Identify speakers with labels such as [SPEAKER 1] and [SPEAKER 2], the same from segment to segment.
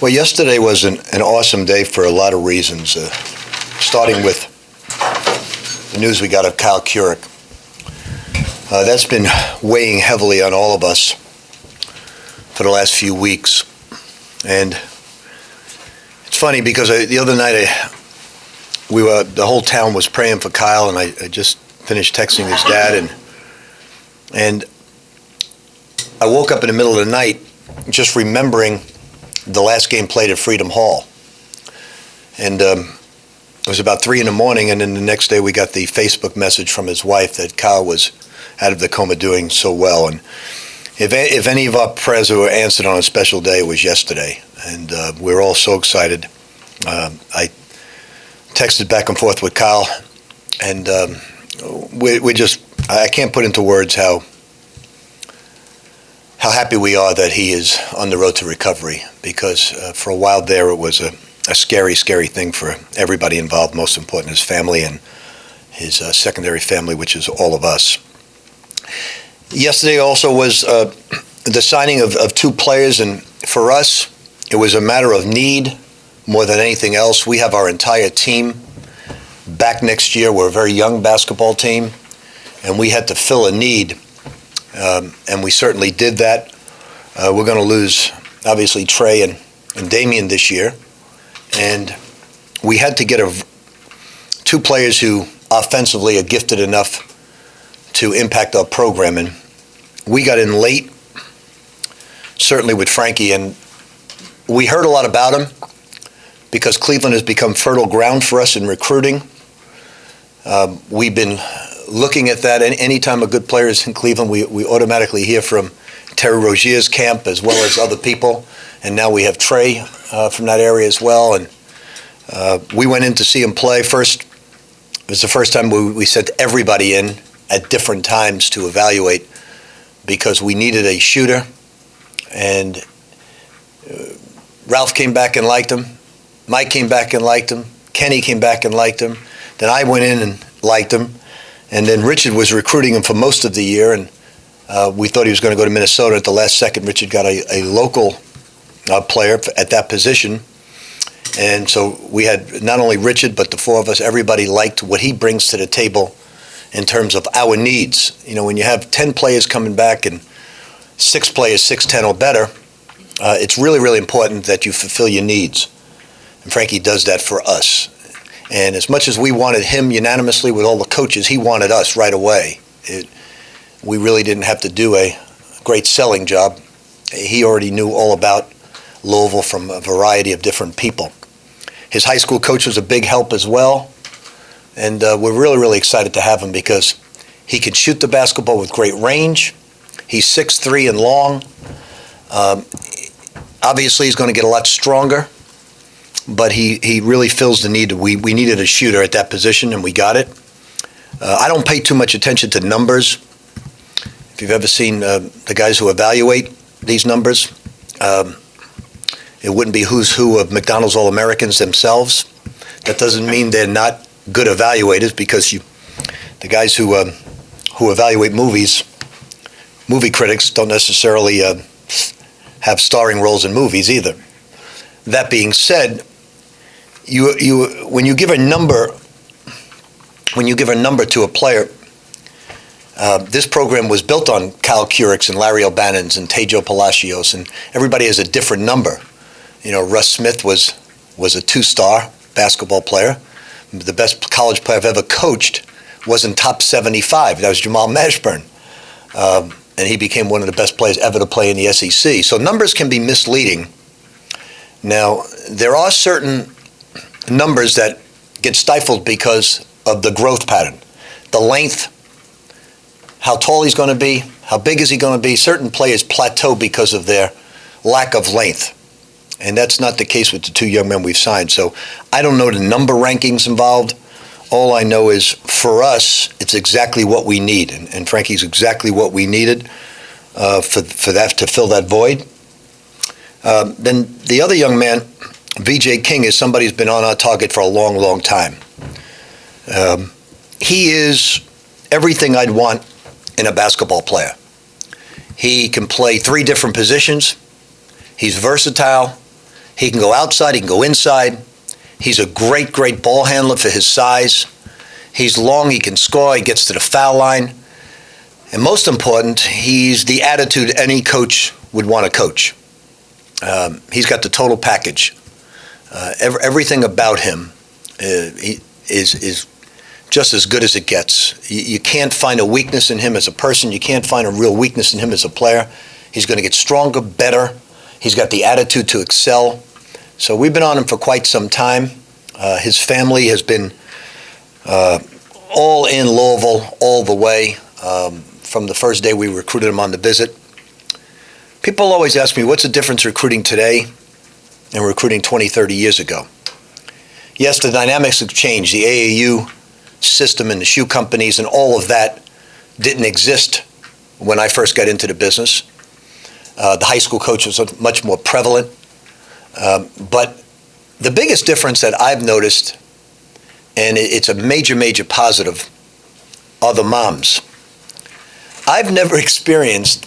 [SPEAKER 1] Well, yesterday was an awesome day for a lot of reasons, starting with the news we got of Kyle Kuric. That's been weighing heavily on all of us for the last few weeks. And it's funny because the other night the whole town was praying for Kyle, and I just finished texting his dad, and I woke up in the middle of the night just remembering the last game played at Freedom Hall. And it was about 3 a.m, and then the next day we got the Facebook message from his wife that Kyle was out of the coma doing so well. And if any of our prayers were answered on a special day, it was yesterday. And we were all so excited. I texted back and forth with Kyle, and I can't put into words how happy we are that he is on the road to recovery, because for a while there it was a scary, scary thing for everybody involved, most important his family and his secondary family, which is all of us. Yesterday also was the signing of 2 players, and for us it was a matter of need more than anything else. We have our entire team back next year. We're a very young basketball team, and we had to fill a need. And we certainly did that. We're going to lose, obviously, Trey and Damian this year. And we had to get 2 players who offensively are gifted enough to impact our program. And we got in late, certainly with Frankie. And we heard a lot about him because Cleveland has become fertile ground for us in recruiting. We've been looking at that. Anytime a good player is in Cleveland, we automatically hear from Terry Rozier's camp as well as other people. And now we have Trey from that area as well. And we went in to see him play. First, it was the first time we sent everybody in at different times to evaluate because we needed a shooter. And Ralph came back and liked him. Mike came back and liked him. Kenny came back and liked him. Then I went in and liked him. And then Richard was recruiting him for most of the year, and we thought he was going to go to Minnesota. At the last second, Richard got a local player at that position. And so we had not only Richard, but the 4 of us, everybody liked what he brings to the table in terms of our needs. You know, when you have 10 players coming back and 6 players 6'10" or better, it's really, really important that you fulfill your needs. And Frankie does that for us. And as much as we wanted him unanimously with all the coaches, he wanted us right away. We really didn't have to do a great selling job. He already knew all about Louisville from a variety of different people. His high school coach was a big help as well. And we're really, really excited to have him because he can shoot the basketball with great range. He's 6'3" and long. Obviously, he's going to get a lot stronger. But he really fills the need. We needed a shooter at that position, and we got it. I don't pay too much attention to numbers. If you've ever seen the guys who evaluate these numbers, it wouldn't be who's who of McDonald's All-Americans themselves. That doesn't mean they're not good evaluators, because the guys who evaluate movies, movie critics, don't necessarily have starring roles in movies either. That being said, when you give a number to a player, this program was built on Kyle Kuric's and Larry O'Bannon's and Tejo Palacios, and everybody has a different number. You know, Russ Smith was a 2-star basketball player. The best college player I've ever coached wasn't top 75. That was Jamal Mashburn. And he became one of the best players ever to play in the SEC. So numbers can be misleading. Now, there are certain numbers that get stifled because of the growth pattern. The length, how tall he's going to be, how big is he going to be. Certain players plateau because of their lack of length. And that's not the case with the 2 young men we've signed. So I don't know the number rankings involved. All I know is, for us, it's exactly what we need. And Frankie's exactly what we needed for that, to fill that void. Then the other young man, VJ King, is somebody who's been on our target for a long, long time. He is everything I'd want in a basketball player. He can play 3 different positions. He's versatile. He can go outside, he can go inside. He's a great, great ball handler for his size. He's long, he can score, he gets to the foul line. And most important, he's the attitude any coach would want to coach. He's got the total package. Everything about him is just as good as it gets. You can't find a weakness in him as a person. You can't find a real weakness in him as a player. He's going to get stronger, better. He's got the attitude to excel. So we've been on him for quite some time. His family has been all in Louisville all the way from the first day we recruited him on the visit. People always ask me, what's the difference recruiting today and recruiting 20, 30 years ago? Yes, the dynamics have changed. The AAU system and the shoe companies and all of that didn't exist when I first got into the business. The high school coaches are much more prevalent. But the biggest difference that I've noticed, and it's a major, major positive, are the moms. I've never experienced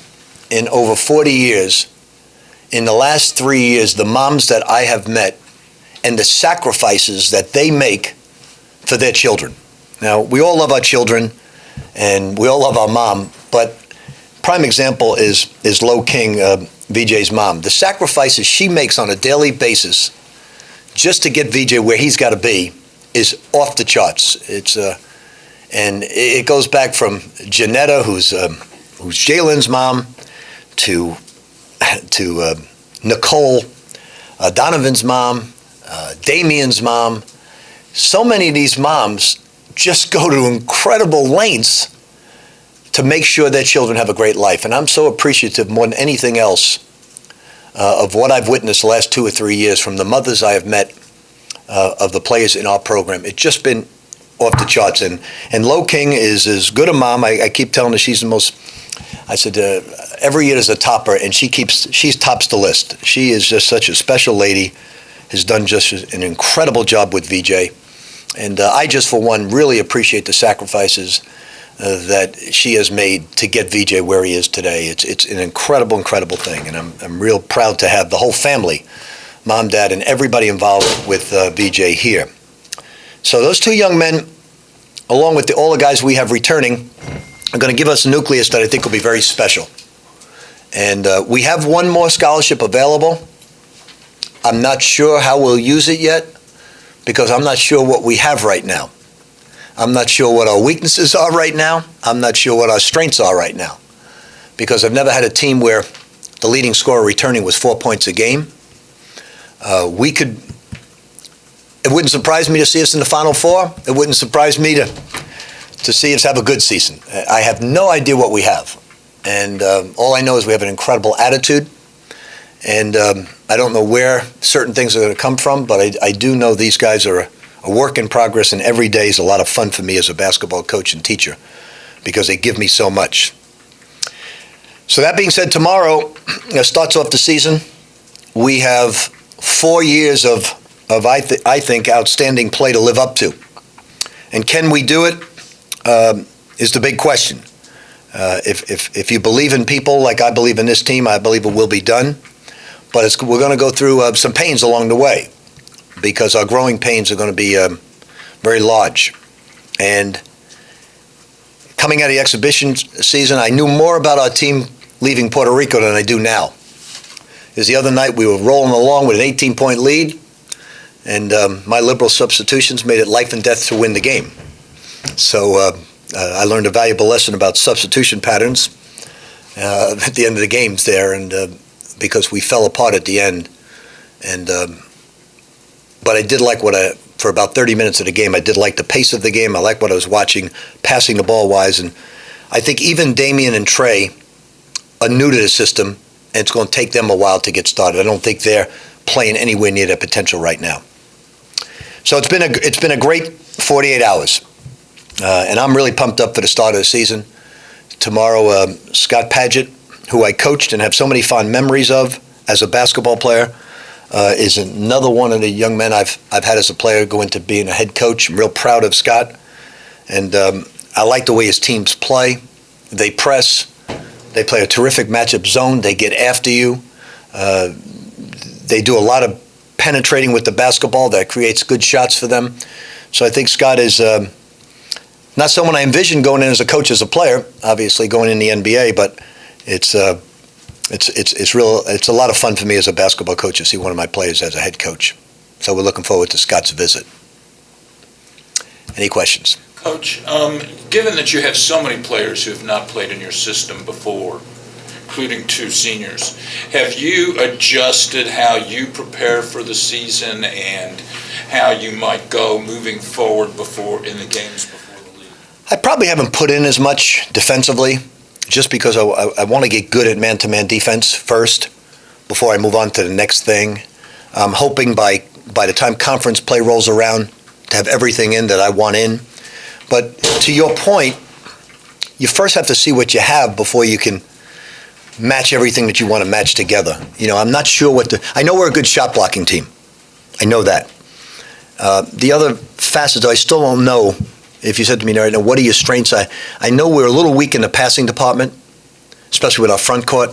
[SPEAKER 1] in over 40 years, in the last 3 years, the moms that I have met and the sacrifices that they make for their children. Now, we all love our children and we all love our mom, but prime example is Lo King, VJ's mom. The sacrifices she makes on a daily basis just to get VJ where he's got to be is off the charts. And it goes back from Janetta, who's Jalen's mom, to Nicole, Donovan's mom, Damien's mom. So many of these moms just go to incredible lengths to make sure their children have a great life. And I'm so appreciative more than anything else of what I've witnessed the last 2 or 3 years from the mothers I have met of the players in our program. It's just been off the charts. And Lo King is as good a mom. I keep telling her she's the most, I said, every year there's a topper, and she tops the list. She is just such a special lady, has done just an incredible job with VJ. And I just, for one, really appreciate the sacrifices that she has made to get VJ where he is today. It's an incredible, incredible thing. And I'm real proud to have the whole family, mom, dad, and everybody involved with VJ here. So those two young men, along with all the guys we have returning, are going to give us a nucleus that I think will be very special. And we have one more scholarship available. I'm not sure how we'll use it yet because I'm not sure what we have right now. I'm not sure what our weaknesses are right now. I'm not sure what our strengths are right now because I've never had a team where the leading scorer returning was 4 points a game. It wouldn't surprise me to see us in the Final Four. It wouldn't surprise me to see us have a good season. I have no idea what we have. And all I know is we have an incredible attitude. And I don't know where certain things are going to come from, but I do know these guys are a work in progress, and every day is a lot of fun for me as a basketball coach and teacher because they give me so much. So that being said, tomorrow starts off the season. We have 4 years of I think, outstanding play to live up to. And can we do it is the big question. If you believe in people like I believe in this team, I believe it will be done. But we're going to go through some pains along the way because our growing pains are going to be very large. And coming out of the exhibition season, I knew more about our team leaving Puerto Rico than I do now. Because the other night we were rolling along with an 18-point lead, and my liberal substitutions made it life and death to win the game. So I learned a valuable lesson about substitution patterns at the end of the games there, and because we fell apart at the end. And but I did like for about 30 minutes of the game, I did like the pace of the game. I liked what I was watching, passing the ball wise. And I think even Damien and Trey are new to the system, and it's going to take them a while to get started. I don't think they're playing anywhere near their potential right now. So it's been a great 48 hours. And I'm really pumped up for the start of the season. Tomorrow, Scott Padgett, who I coached and have so many fond memories of as a basketball player, is another one of the young men I've had as a player go into being a head coach. I'm real proud of Scott. And I like the way his teams play. They press. They play a terrific matchup zone. They get after you. They do a lot of penetrating with the basketball, that creates good shots for them. So I think Scott is not someone I envisioned going in as a coach, as a player, obviously going in the NBA, but it's a lot of fun for me as a basketball coach to see one of my players as a head coach. So we're looking forward to Scott's visit. Any questions?
[SPEAKER 2] Coach, given that you have so many players who have not played in your system before, including 2 seniors, have you adjusted how you prepare for the season and how you might go moving forward in the games before the league?
[SPEAKER 1] I probably haven't put in as much defensively, just because I want to get good at man-to-man defense first before I move on to the next thing. I'm hoping by the time conference play rolls around to have everything in that I want in. But to your point, you first have to see what you have before you can match everything that you want to match together. I'm not sure I know we're a good shot blocking team. I know that. The other facets, I still don't know. If you said to me right now, what are your strengths? I know we're a little weak in the passing department, especially with our front court.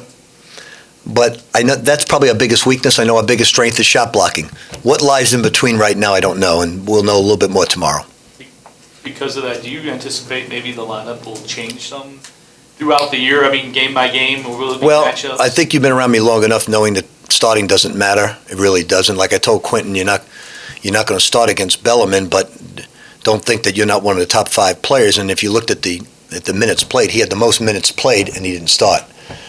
[SPEAKER 1] But I know that's probably our biggest weakness. I know our biggest strength is shot blocking. What lies in between right now, I don't know, and we'll know a little bit more tomorrow.
[SPEAKER 3] Because of that, do you anticipate maybe the lineup will change some throughout the year? I mean, game by game, will it be matchups?
[SPEAKER 1] I think you've been around me long enough knowing that starting doesn't matter. It really doesn't. Like I told Quentin, you're not going to start against Bellarmine, but don't think that you're not one of the top 5 players. And if you looked at the minutes played, he had the most minutes played, and he didn't start.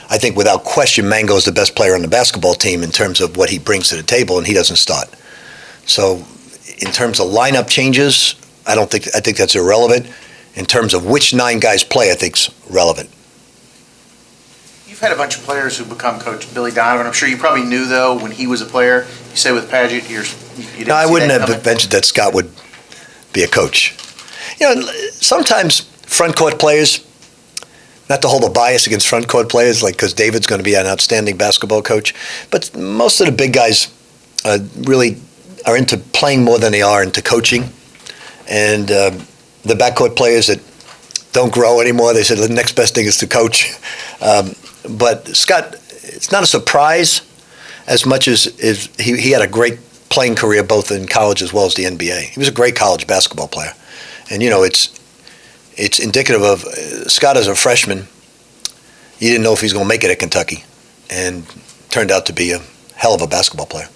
[SPEAKER 1] I think without question, Mango is the best player on the basketball team in terms of what he brings to the table, and he doesn't start. So in terms of lineup changes, I think that's irrelevant. In terms of which 9 guys play, I think it's relevant.
[SPEAKER 4] You've had a bunch of players who become Coach Billy Donovan. I'm sure you probably knew, though, when he was a player. You say with Padgett, you didn't
[SPEAKER 1] No, I
[SPEAKER 4] see
[SPEAKER 1] wouldn't
[SPEAKER 4] that
[SPEAKER 1] have
[SPEAKER 4] coming?
[SPEAKER 1] mentioned that Scott would be a coach. Sometimes front court players, not to hold a bias against front court players, like because David's going to be an outstanding basketball coach, but most of the big guys really are into playing more than they are into coaching. And the backcourt players that don't grow anymore, they said the next best thing is to coach. But Scott, it's not a surprise as much as he had a great playing career both in college as well as the NBA. He was a great college basketball player. And, it's indicative of Scott as a freshman. You didn't know if he was going to make it at Kentucky, and turned out to be a hell of a basketball player.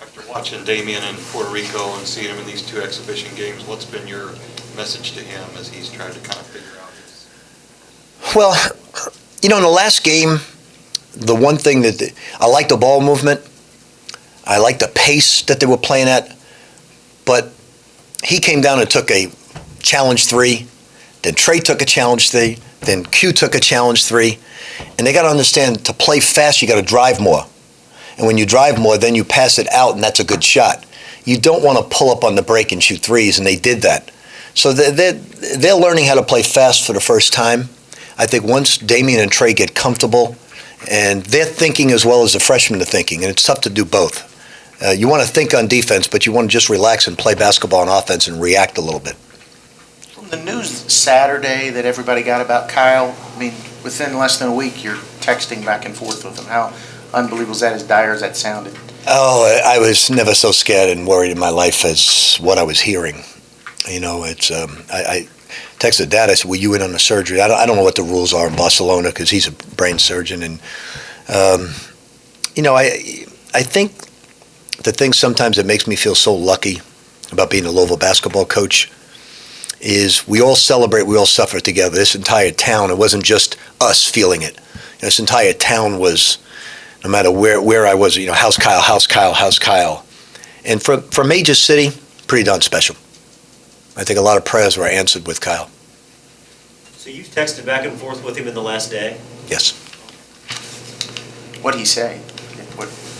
[SPEAKER 5] After watching Damian in Puerto Rico and seeing him in these 2 exhibition games, what's been your message to him as he's tried to kind of figure out his...
[SPEAKER 1] Well, in the last game, the one thing that I like the ball movement, I like the pace that they were playing at, but he came down and took a challenge 3, then Trey took a challenge 3, then Q took a challenge 3, and they got to understand, to play fast, you got to drive more. And when you drive more, then you pass it out, and that's a good shot. You don't want to pull up on the break and shoot threes, and they did that. So they're learning how to play fast for the first time. I think once Damian and Trey get comfortable, and they're thinking as well as the freshmen are thinking, and it's tough to do both. You want to think on defense, but you want to just relax and play basketball on offense and react a little bit.
[SPEAKER 4] From the news Saturday that everybody got about Kyle, I mean, within less than a week, you're texting back and forth with him. How unbelievable is that, as dire as that sounded?
[SPEAKER 1] Oh, I was never so scared and worried in my life as what I was hearing. I texted Dad. I said, "Were you in on the surgery?" I don't know what the rules are in Barcelona because he's a brain surgeon, and I think the thing sometimes that makes me feel so lucky about being a Louisville basketball coach is we all celebrate, we all suffer together. This entire town, it wasn't just us feeling it. This entire town was, no matter where I was, how's Kyle, how's Kyle, how's Kyle. And for a major city, pretty darn special. I think a lot of prayers were answered with Kyle.
[SPEAKER 6] So you've texted back and forth with him in the last day?
[SPEAKER 1] Yes.
[SPEAKER 4] What'd he say?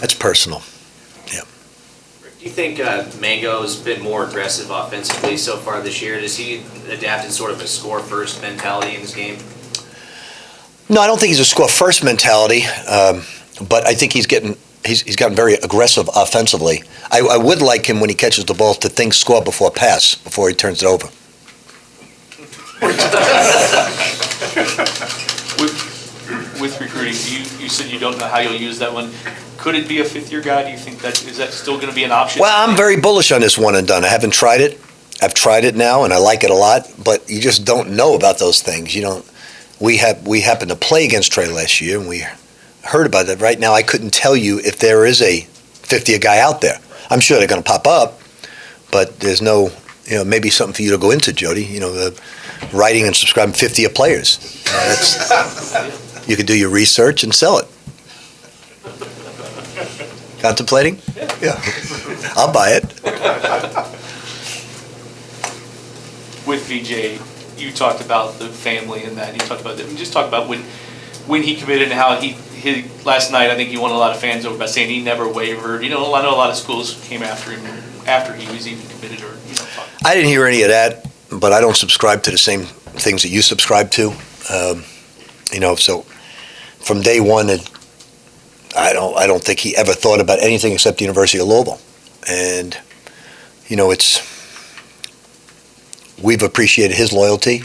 [SPEAKER 1] That's personal. Yeah.
[SPEAKER 7] Do you think Mango's been more aggressive offensively so far this year? Does he adapt in sort of a score-first mentality in this game?
[SPEAKER 1] No, I don't think he's a score-first mentality, but I think he's gotten very aggressive offensively. I would like him when he catches the ball to think score before pass, before he turns it over.
[SPEAKER 3] With recruiting, you said you don't know how you'll use that one. Could it be a fifth-year guy? Do you think is that still going to be an option?
[SPEAKER 1] Well, I'm very bullish on this one and done. I haven't tried it. I've tried it now, and I like it a lot, but you just don't know about those things. You don't. We happened to play against Trey last year, and we heard about it. Right now, I couldn't tell you if there is a 50th guy out there. I'm sure they're going to pop up, but there's no, maybe something for you to go into, Jody. The writing and subscribing 50 players. You could do your research and sell it. Contemplating? Yeah. I'll buy it.
[SPEAKER 3] With VJ, you talked about the family and that. You talked about that. Just talk about when he committed and how he last night. I think he won a lot of fans over by saying he never wavered. I know a lot of schools came after him after he was even committed.
[SPEAKER 1] I didn't hear any of that, but I don't subscribe to the same things that you subscribe to. So from day one, I don't think he ever thought about anything except the University of Louisville, and we've appreciated his loyalty.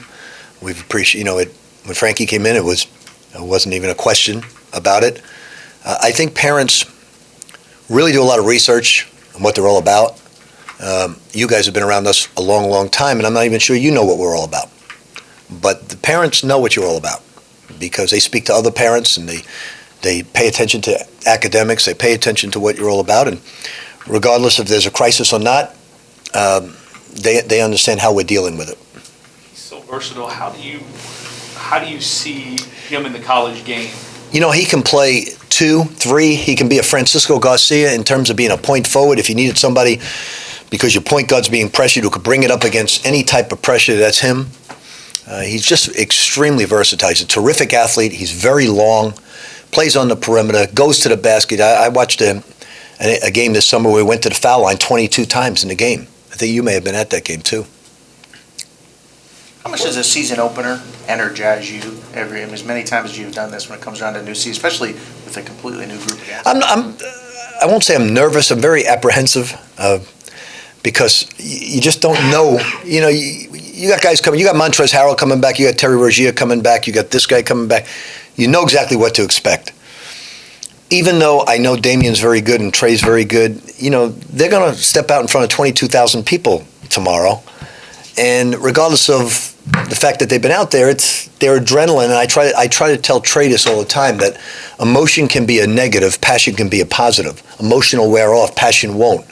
[SPEAKER 1] We've appreciated when Frankie came in, it wasn't even a question about it. I think parents really do a lot of research on what they're all about. You guys have been around us a long, long time, and I'm not even sure you know what we're all about. But the parents know what you're all about because they speak to other parents and they pay attention to academics. They pay attention to what you're all about, and regardless if there's a crisis or not, they understand how we're dealing with it.
[SPEAKER 3] He's so versatile. How do you see him in the college game?
[SPEAKER 1] He can play 2, 3. He can be a Francisco Garcia in terms of being a point forward. If you needed somebody, because your point guard's being pressured, who could bring it up against any type of pressure, that's him. He's just extremely versatile. He's a terrific athlete. He's very long, plays on the perimeter, goes to the basket. I watched a game this summer where we went to the foul line 22 times in the game. I think you may have been at that game too.
[SPEAKER 4] How much does a season opener energize you as many times as you've done this when it comes around to a new season, especially with a completely new group against?
[SPEAKER 1] I won't say I'm nervous. I'm very apprehensive because you just don't know. You got guys coming. You got Montrezl Harrell coming back. You got Terry Rozier coming back. You got this guy coming back. You know exactly what to expect. Even though I know Damian's very good and Trey's very good, they're going to step out in front of 22,000 people tomorrow. And regardless of the fact that they've been out there, it's their adrenaline. And I try to tell Trey this all the time, that emotion can be a negative, passion can be a positive. Emotion will wear off, passion won't.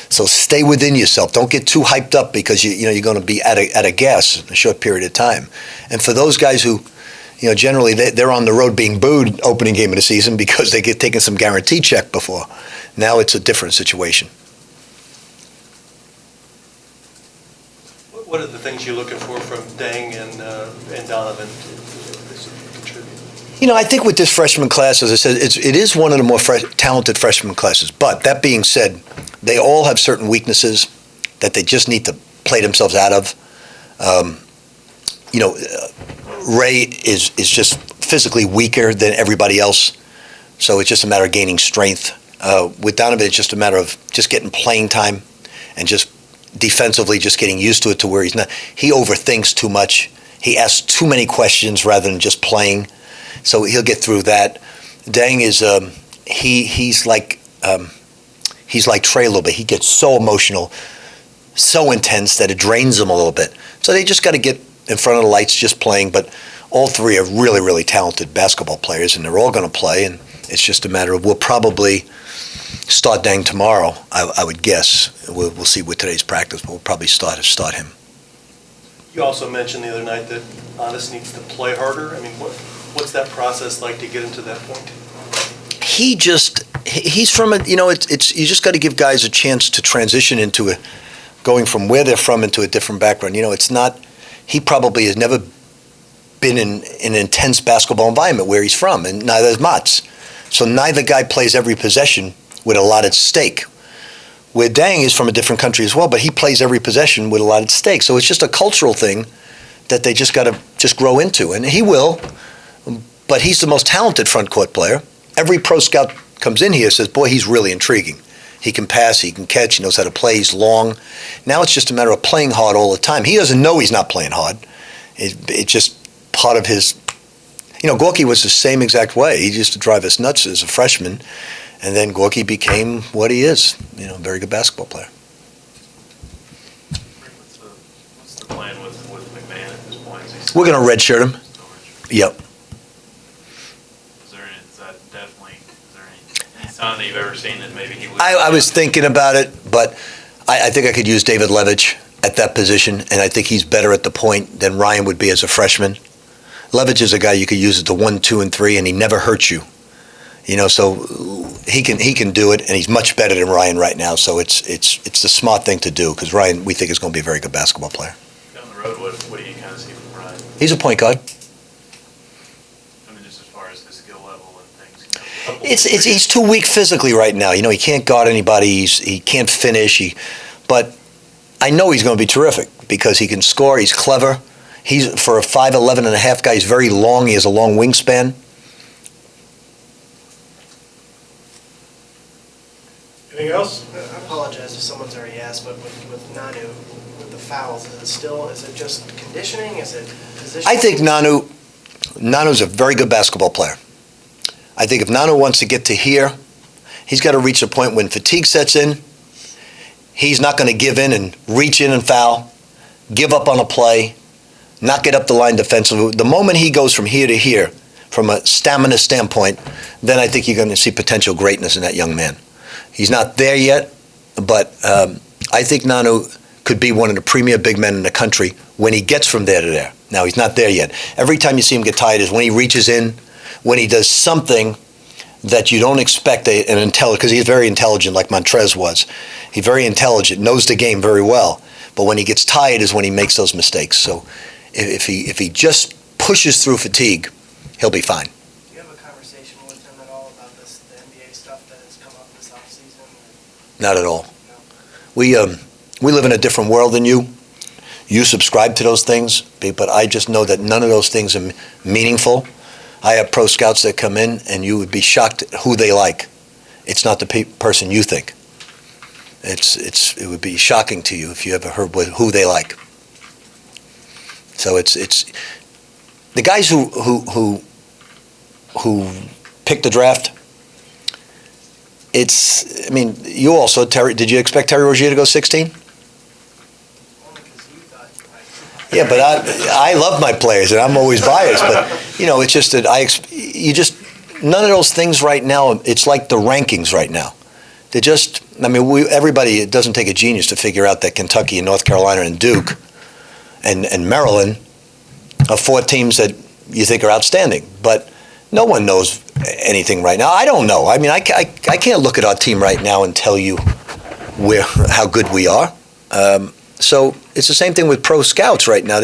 [SPEAKER 1] So stay within yourself. Don't get too hyped up because you're going to be at a gas in a short period of time. And for those guys who, generally they're on the road being booed opening game of the season because they get taken some guarantee check before. Now it's a different situation.
[SPEAKER 8] What are the things you're looking for from Deng and Donovan to contribute?
[SPEAKER 1] I think with this freshman class, as I said, it is one of the more talented freshman classes. But that being said, they all have certain weaknesses that they just need to play themselves out of. Ray is just physically weaker than everybody else, so it's just a matter of gaining strength. With Donovan, it's just a matter of just getting playing time and just defensively just getting used to it to where he's not. He overthinks too much. He asks too many questions rather than just playing, so he'll get through that. Deng is he's like Trey a little bit. He gets so emotional, so intense that it drains him a little bit. So they just got to get in front of the lights just playing, but all three are really, really talented basketball players, and they're all going to play, and it's just a matter of we'll probably start Deng tomorrow, I would guess. We'll see with today's practice, but we'll probably start him.
[SPEAKER 8] You also mentioned the other night that Honest needs to play harder. I mean, what's that process like to get him to that point?
[SPEAKER 1] He's from a, it's you just got to give guys a chance to transition into going from where they're from into a different background. It's not, he probably has never been in an intense basketball environment where he's from, and neither is Mats. So neither guy plays every possession with a lot at stake. Where Deng is from a different country as well, but he plays every possession with a lot at stake. So it's just a cultural thing that they just got to just grow into, and he will. But he's the most talented front court player. Every pro scout comes in here and says, boy, he's really intriguing. He can pass, he can catch, he knows how to play, he's long. Now it's just a matter of playing hard all the time. He doesn't know he's not playing hard. It's just part of his, Gorky was the same exact way. He used to drive us nuts as a freshman, And then Gorky became what he is, a very good basketball player.
[SPEAKER 9] What's the plan with McMahon at this point?
[SPEAKER 1] We're going to redshirt him. Yep.
[SPEAKER 9] Is there any sign that you've ever seen that maybe he would?
[SPEAKER 1] I was thinking about it, but I think I could use David Levitch at that position, and I think he's better at the point than Ryan would be as a freshman. Levitch is a guy you could use at the 1, 2, and 3, and he never hurts you. So he can do it, and he's much better than Ryan right now. So it's the smart thing to do, because Ryan, we think, is going to be a very good basketball player.
[SPEAKER 9] Down the road, what do you kind of see from Ryan?
[SPEAKER 1] He's a point guard.
[SPEAKER 9] I mean, just as far as the skill level and things.
[SPEAKER 1] He's too weak physically right now. He can't guard anybody. He can't finish. But I know he's going to be terrific because he can score. He's clever. He's, for a 5'11" and a half guy, he's very long. He has a long wingspan.
[SPEAKER 10] Anything else? I apologize if someone's already asked, but with Nanu, with the fouls, is it just conditioning? Is it position?
[SPEAKER 1] I think Nanu's a very good basketball player. I think if Nanu wants to get to here, he's got to reach a point when fatigue sets in. He's not going to give in and reach in and foul, give up on a play, not get up the line defensively. The moment he goes from here to here, from a stamina standpoint, then I think you're going to see potential greatness in that young man. He's not there yet, but I think Nanu could be one of the premier big men in the country when he gets from there to there. Now, he's not there yet. Every time you see him get tired is when he reaches in, when he does something that you don't expect because he's very intelligent like Montrez was. He's very intelligent, knows the game very well, but when he gets tired is when he makes those mistakes. So if he just pushes through fatigue, he'll be fine.
[SPEAKER 10] Do you have a conversation with him at all about the NBA stuff that has come up this offseason?
[SPEAKER 1] Not at all.
[SPEAKER 10] No.
[SPEAKER 1] We live in a different world than you. You subscribe to those things, but I just know that none of those things are meaningful. I have pro scouts that come in, and you would be shocked at who they like. It's not the person you think. It would be shocking to you if you ever heard who they like. So it's the guys who pick the draft. You also, Terry. Did you expect Terry Rozier to go 16? Yeah, but I love my players, and I'm always biased. But it's just that none of those things right now. It's like the rankings right now. They're just. Everybody. It doesn't take a genius to figure out that Kentucky and North Carolina and Duke, and Maryland, are 4 teams that you think are outstanding. But no one knows anything right now. I don't know. I can't look at our team right now and tell you how good we are. So it's the same thing with pro scouts right now.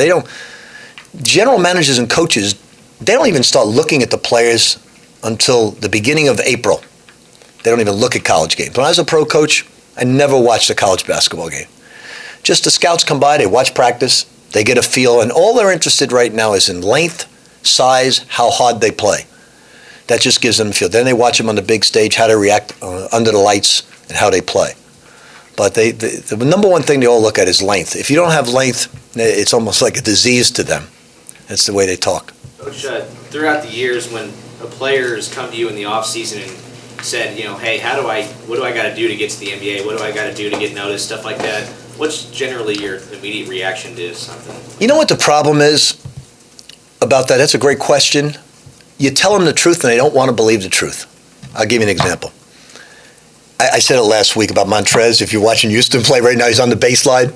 [SPEAKER 1] General managers and coaches, they don't even start looking at the players until the beginning of April. They don't even look at college games. When I was a pro coach, I never watched a college basketball game. Just the scouts come by, they watch practice, they get a feel, and all they're interested right now is in length, size, how hard they play. That just gives them a feel. Then they watch them on the big stage, how they react under the lights, and how they play. But the number one thing they all look at is length. If you don't have length, it's almost like a disease to them. That's the way they talk.
[SPEAKER 7] Coach, throughout the years when a player has come to you in the offseason and said, hey, what do I got to do to get to the NBA? What do I got to do to get noticed? Stuff like that. What's generally your immediate reaction to something? You
[SPEAKER 1] know what the problem is about that? That's a great question. You tell them the truth and they don't want to believe the truth. I'll give you an example. I said it last week about Montrez. If you're watching Houston play right now, he's on the baseline.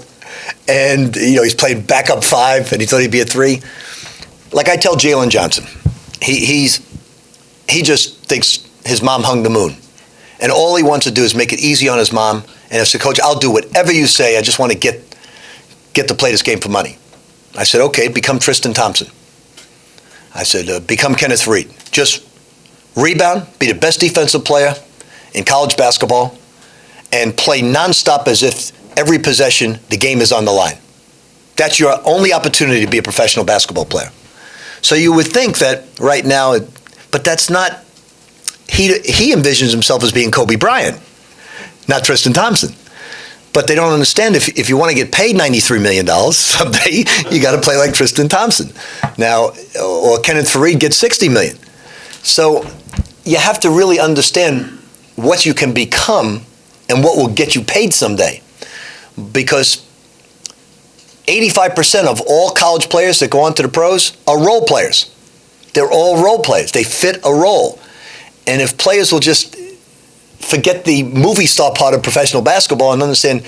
[SPEAKER 1] And, he's playing backup 5 and he thought he'd be a 3. Like I tell Jalen Johnson, he just thinks his mom hung the moon. And all he wants to do is make it easy on his mom. And I said, Coach, I'll do whatever you say. I just want to get to play this game for money. I said, okay, become Tristan Thompson. I said, become Kenneth Reed. Just rebound, be the best defensive player in college basketball, and play nonstop as if every possession the game is on the line. That's your only opportunity to be a professional basketball player. So you would think that right now, but that's not, he envisions himself as being Kobe Bryant, not Tristan Thompson. But they don't understand if you want to get paid $93 million someday, you got to play like Tristan Thompson. Now, or Kenneth Faried gets $60 million. So you have to really understand what you can become and what will get you paid someday. Because 85% of all college players that go on to the pros are role players. They're all role players. They fit a role. And if players will just forget the movie star part of professional basketball and understand,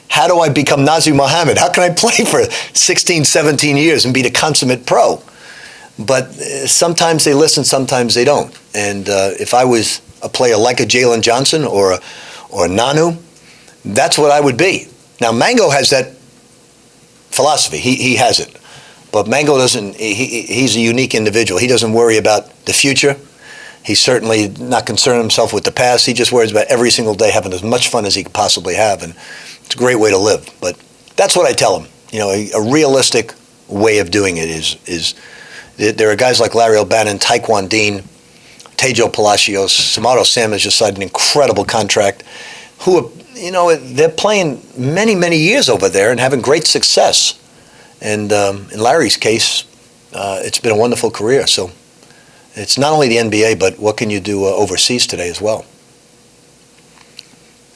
[SPEAKER 1] how do I become Nazir Mohammed? How can I play for 16, 17 years and be the consummate pro? But sometimes they listen, sometimes they don't. And if I was a player like a Jalen Johnson or a Nanu, that's what I would be. Now, Mango has that philosophy. He has it. But Mango doesn't, he's a unique individual. He doesn't worry about the future. He's certainly not concerned himself with the past. He just worries about every single day having as much fun as he could possibly have. And it's a great way to live. But that's what I tell him. You know, a realistic way of doing it is there are guys like Larry O'Bannon, Taekwon Dean, Tejo Palacios, Samaro Sam has just signed an incredible contract, who are, you know, they're playing many, many years over there and having great success. And in Larry's case, it's been a wonderful career. So it's not only the NBA, but what can you do overseas today as well?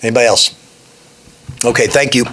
[SPEAKER 1] Anybody else? Okay, thank you.